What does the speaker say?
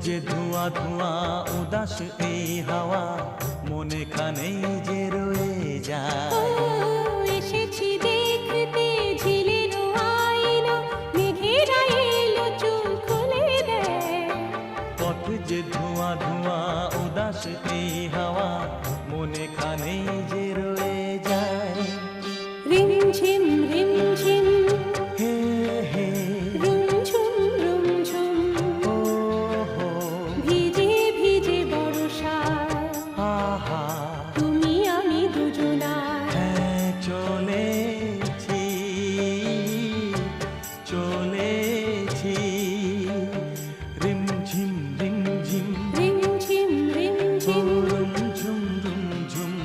যে ধোঁয়া ধোঁয়া উদাস এই হাওয়া মনে খানেই যে রয়ে যায়। এসেছি দেখতে ঝিলের আয়না, মেঘেরা এলো চুল খুলে দেয়। পথ যে ধোঁয়া ধোঁয়া উদাস এই হাওয়া মনে খানেই